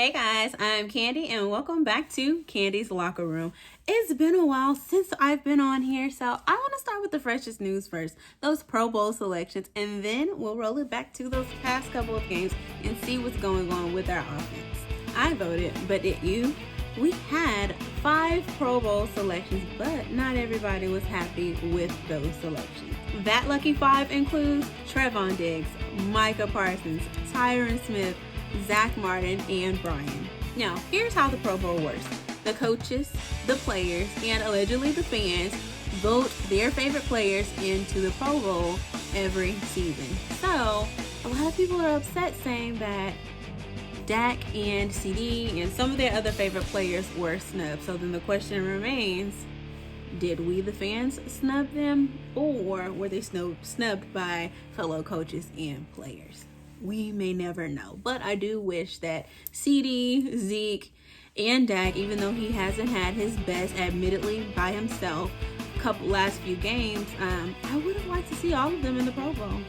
Hey guys, I'm Candy and welcome back to Candy's Locker Room. It's been a while since I've been on here, so I want to start with the freshest news first, those Pro Bowl selections, and then we'll roll it back to those past couple of games and see what's going on with our offense. I voted, but did you? We had 5 Pro Bowl selections, but not everybody was happy with those selections. That lucky 5 includes Trevon Diggs, Micah Parsons, Jaylen Smith, Zach Martin, and Brian. Now, here's how the Pro Bowl works. The coaches, the players, and allegedly the fans vote their favorite players into the Pro Bowl every season. So, a lot of people are upset saying that Dak and CD and some of their other favorite players were snubbed. So then the question remains, did we, the fans, snub them, or were they snubbed by fellow coaches and players? We may never know, but I do wish that CD, Zeke, and Dak, even though he hasn't had his best, admittedly, by himself, last few games, I would have liked to see all of them in the Pro Bowl.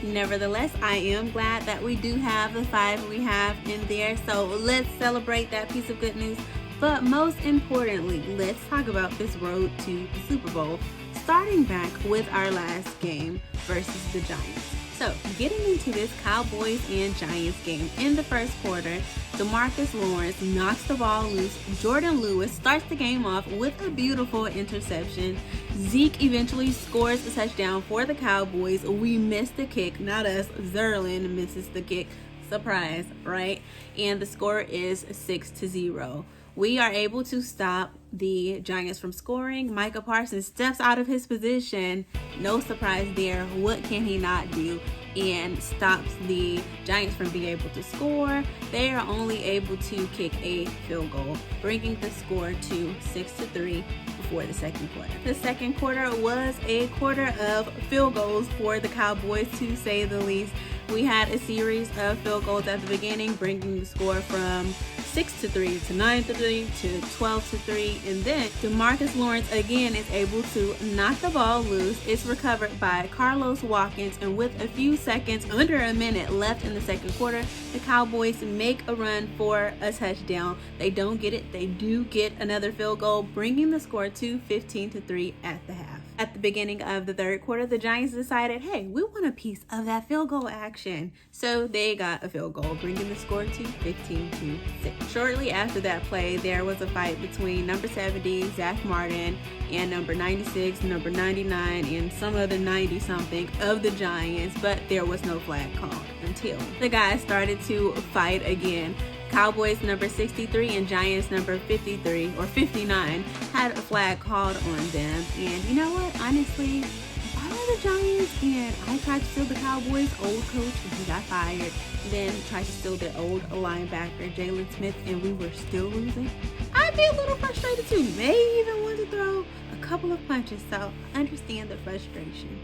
Nevertheless, I am glad that we do have the 5 we have in there, so let's celebrate that piece of good news. But most importantly, let's talk about this road to the Super Bowl, starting back with our last game versus the Giants. So, getting into this Cowboys and Giants game, in the first quarter, DeMarcus Lawrence knocks the ball loose. Jordan Lewis starts the game off with a beautiful interception. Zeke eventually scores a touchdown for the Cowboys. We missed the kick, not us. Jaylen misses the kick. Surprise, right? And the score is 6-0. We are able to stop the Giants from scoring. Micah Parsons steps out of his position. No surprise there. What can he not do? And stops the Giants from being able to score. They are only able to kick a field goal, bringing the score to 6-3 before the second quarter. The second quarter was a quarter of field goals for the Cowboys, to say the least. We had a series of field goals at the beginning, bringing the score from 6-3 to 9-3 to 12-3, and then DeMarcus Lawrence again is able to knock the ball loose. It's recovered by Carlos Watkins, and with a few seconds, under a minute left in the second quarter, the Cowboys make a run for a touchdown. They don't get it. They do get another field goal, bringing the score to 15-3 at the half. At the beginning of the third quarter, the Giants decided, hey, we want a piece of that field goal action. So they got a field goal, bringing the score to 15-6. Shortly after that play, there was a fight between number 70, Zach Martin, and number 96, number 99, and some other 90-something of the Giants, but there was no flag called until the guys started to fight again. Cowboys number 63 and Giants number 53 or 59 had a flag called on them. And you know what? Honestly, if I were the Giants and I tried to steal the Cowboys' old coach and he got fired, then tried to steal their old linebacker, Jaylen Smith, and we were still losing, I'd be a little frustrated too. May even want to throw a couple of punches, so I understand the frustration.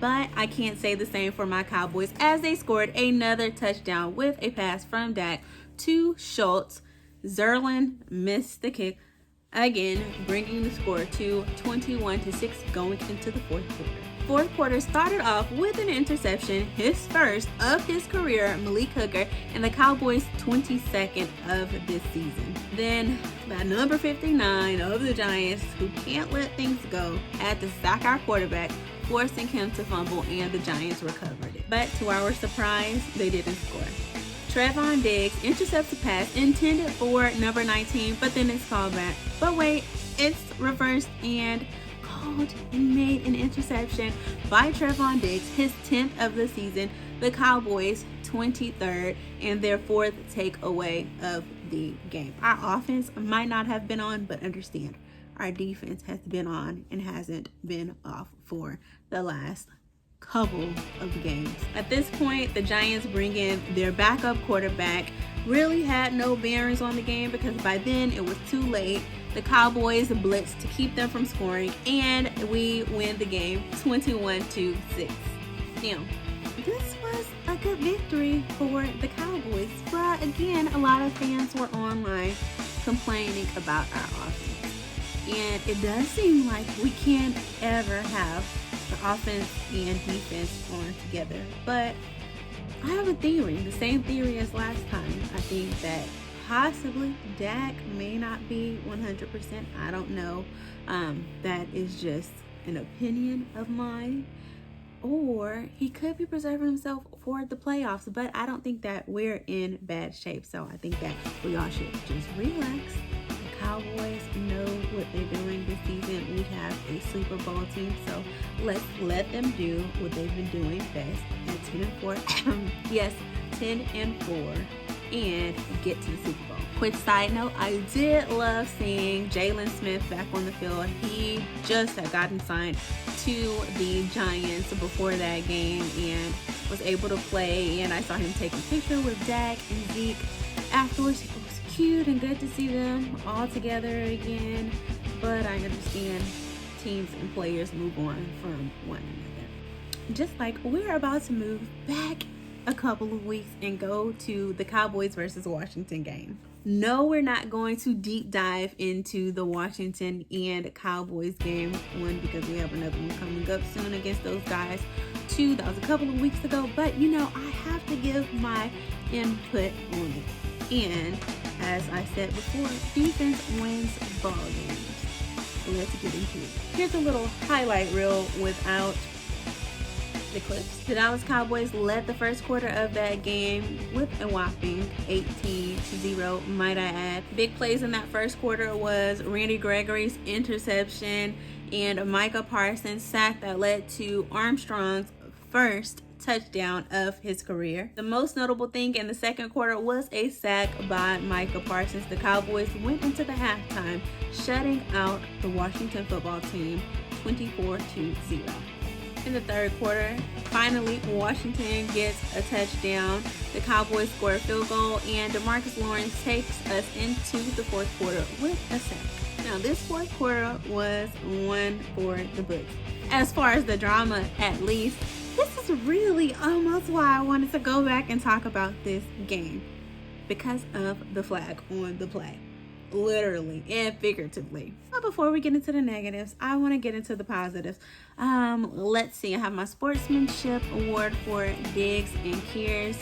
But I can't say the same for my Cowboys, as they scored another touchdown with a pass from Dak to Schultz. Jaylen missed the kick again, bringing the score to 21-6 going into the fourth quarter. Fourth quarter started off with an interception, his first of his career, Malik Hooker, and the Cowboys' 22nd of this season. Then, by number 59 of the Giants, who can't let things go, had to sack our quarterback, forcing him to fumble, and the Giants recovered it. But to our surprise, they didn't score. Trevon Diggs intercepts a pass intended for number 19, but then it's called back. But wait, it's reversed and called and made an interception by Trevon Diggs, his 10th of the season, the Cowboys' 23rd, and their 4th takeaway of the game. Our offense might not have been on, but understand, our defense has been on and hasn't been off for the last couple of games. At this point, the Giants bring in their backup quarterback. Really had no bearings on the game because by then it was too late. The Cowboys blitzed to keep them from scoring, and we win the game 21-6. Now, this was a good victory for the Cowboys, but again, a lot of fans were online complaining about our offense. And it does seem like we can't ever have the offense and defense on together. But I have a theory, the same theory as last time. I think that possibly Dak may not be 100%. I don't know. That is just an opinion of mine. Or he could be preserving himself for the playoffs, but I don't think that we're in bad shape. So I think that we all should just relax. The Cowboys know what they're doing this season. We have a Super Bowl team, so let's let them do what they've been doing best at 10-4. Yes, 10-4, and get to the Super Bowl. Quick side note, I did love seeing Jaylen Smith back on the field. He just had gotten signed to the Giants before that game and was able to play, and I saw him take a picture with Dak and Zeke afterwards. It was cute and good to see them all together again, but I understand teams and players move on from one another. Just like we're about to move back a couple of weeks and go to the Cowboys versus Washington game. No, we're not going to deep dive into the Washington and Cowboys game. One, because we have another one coming up soon against those guys. Two, that was a couple of weeks ago. But, I have to give my input on it. And, as I said before, defense wins ball games. Let's get into it. Here's a little highlight reel without the clips. The Dallas Cowboys led the first quarter of that game with a whopping 18-0, might I add. Big plays in that first quarter was Randy Gregory's interception and Micah Parsons' sack that led to Armstrong's first touchdown of his career. The most notable thing in the second quarter was a sack by Micah Parsons. The Cowboys went into the halftime shutting out the Washington football team 24-0. In the third quarter, finally, Washington gets a touchdown. The Cowboys score a field goal, and DeMarcus Lawrence takes us into the fourth quarter with a sack. Now, this fourth quarter was one for the books. As far as the drama, at least, this is really almost why I wanted to go back and talk about this game. Because of the flag on the play. Literally and figuratively. But before we get into the negatives, I want to get into the positives. Let's see. I have my sportsmanship award for Diggs and Kears.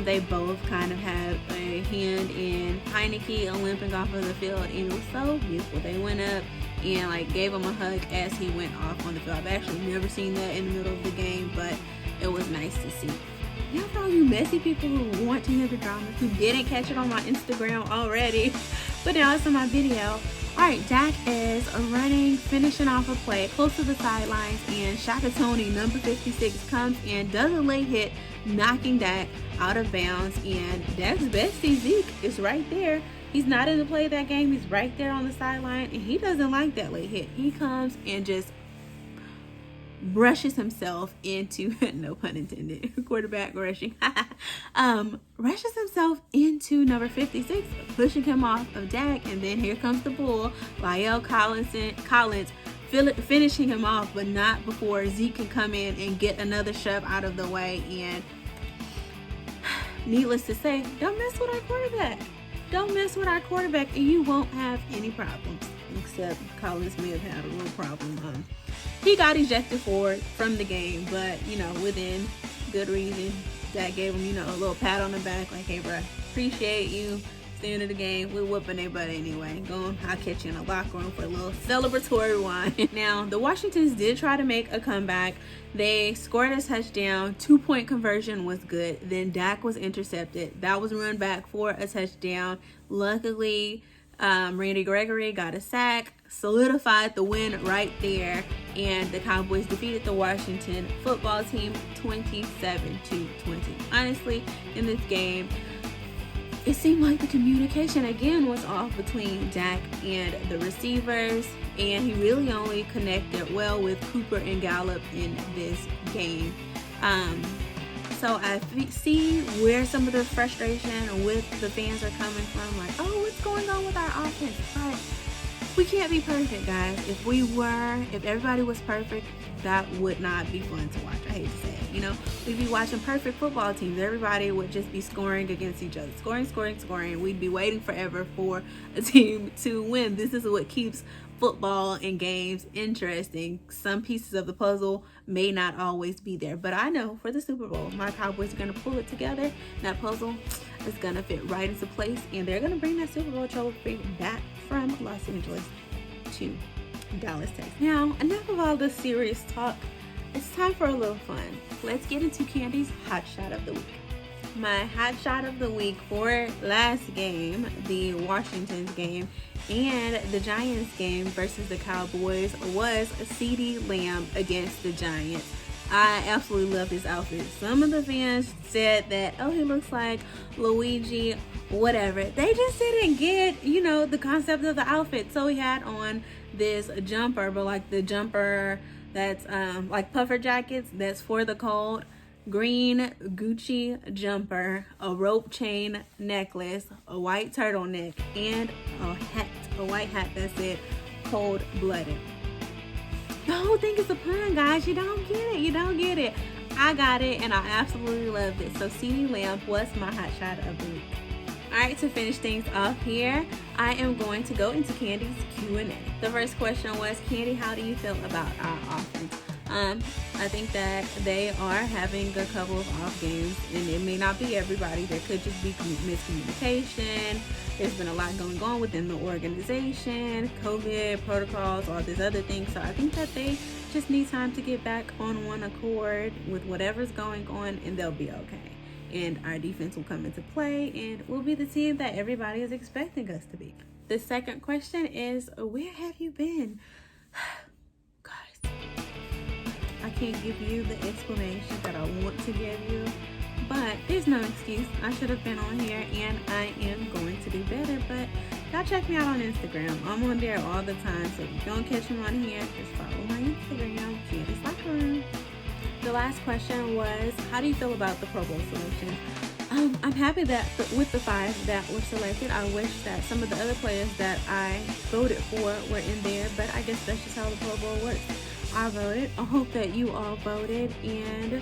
They both kind of had a hand in Heineke limping off of the field, and it was so beautiful. They went up and gave him a hug as he went off on the field. I've actually never seen that in the middle of the game, but it was nice to see. Now, for all you messy people who want to hear the drama, who didn't catch it on my Instagram already, but now it's in my video. Alright, Dak is running, finishing off a play close to the sidelines, and Shaka Tony, number 56, comes and does a late hit, knocking Dak out of bounds, and Dak's bestie, Zeke, is right there. He's not in the play of that game. He's right there on the sideline, and he doesn't like that late hit. He comes and just rushes himself into, no pun intended, quarterback rushing, rushes himself into number 56, pushing him off of Dak, and then here comes the bull, Lyle Collins, finishing him off, but not before Zeke can come in and get another shove out of the way, and needless to say, don't mess with our quarterback. Don't mess with our quarterback, and you won't have any problems, except Collins may have had a little problem. He got ejected from the game, but, within good reason. Dak gave him, a little pat on the back, like, hey, bro, appreciate you. It's the end of the game. We're whooping their butt anyway. Go on, I'll catch you in the locker room for a little celebratory wine. Now, the Washingtons did try to make a comeback. They scored a touchdown. 2-point conversion was good. Then Dak was intercepted. That was run back for a touchdown. Luckily, Randy Gregory got a sack, solidified the win right there, and the Cowboys defeated the Washington football team 27-20. Honestly, in this game, it seemed like the communication again was off between Dak and the receivers, and he really only connected well with Cooper and Gallup in this game. So I see where some of the frustration with the fans are coming from. Like, oh, what's going on with our offense? But we can't be perfect, guys. If everybody was perfect, that would not be fun to watch. I hate to say it. We'd be watching perfect football teams. Everybody would just be scoring against each other. Scoring. We'd be waiting forever for a team to win. This is what keeps football and games interesting. Some pieces of the puzzle may not always be there, but I know for the Super Bowl, my Cowboys are going to pull it together. That puzzle, is going to fit right into place, and they're going to bring that Super Bowl trophy back from Los Angeles to Dallas, Texas. Now, enough of all this serious talk. It's time for a little fun. Let's get into Candy's Hot Shot of the Week. My Hot Shot of the Week for last game, the Washington's game, and the Giants game versus the Cowboys was CeeDee Lamb against the Giants. I absolutely love his outfit. Some of the fans said that, oh, he looks like Luigi, whatever. They just didn't get, the concept of the outfit. So he had on this jumper, but like the jumper that's like puffer jackets that's for the cold, green Gucci jumper, a rope chain necklace, a white turtleneck, and a white hat that said cold-blooded. The whole thing is a pun, guys. You don't get it. I got it, and I absolutely loved it. So CeeDee Lamb was my hot shot of the week. All right, to finish things off here, I am going to go into Candy's Q&A. The first question was, Candy, how do you feel about our offense? I think that they are having a couple of off games, and it may not be everybody. There could just be miscommunication. There's been a lot going on within the organization, COVID protocols, all these other things. So I think that they just need time to get back on one accord with whatever's going on, and they'll be okay. And our defense will come into play, and we'll be the team that everybody is expecting us to be. The second question is, where have you been? Guys, I can't give you the explanation that I want to give you, but there's no excuse. I should have been on here, and I am going to do better, but y'all check me out on Instagram. I'm on there all the time, so if you don't catch me on here, just follow my Instagram, Candy's Locker Room. The last question was, how do you feel about the Pro Bowl selection? I'm happy that with the 5 that were selected. I wish that some of the other players that I voted for were in there, but I guess that's just how the Pro Bowl works. I voted. I hope that you all voted, and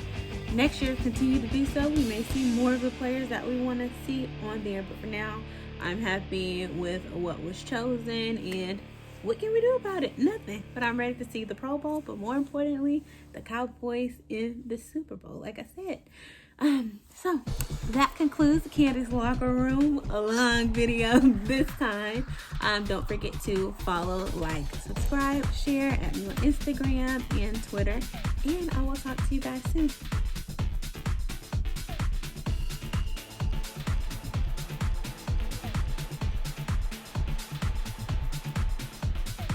next year continue to do so. We may see more of the players that we want to see on there, but for now, I'm happy with what was chosen, and what can we do about it? Nothing. But I'm ready to see the Pro Bowl, but more importantly, the Cowboys in the Super Bowl, like I said. So that concludes Candy's Locker Room. A long video this time. Don't forget to follow, like, subscribe, share at me on Instagram and Twitter. And I will talk to you guys soon.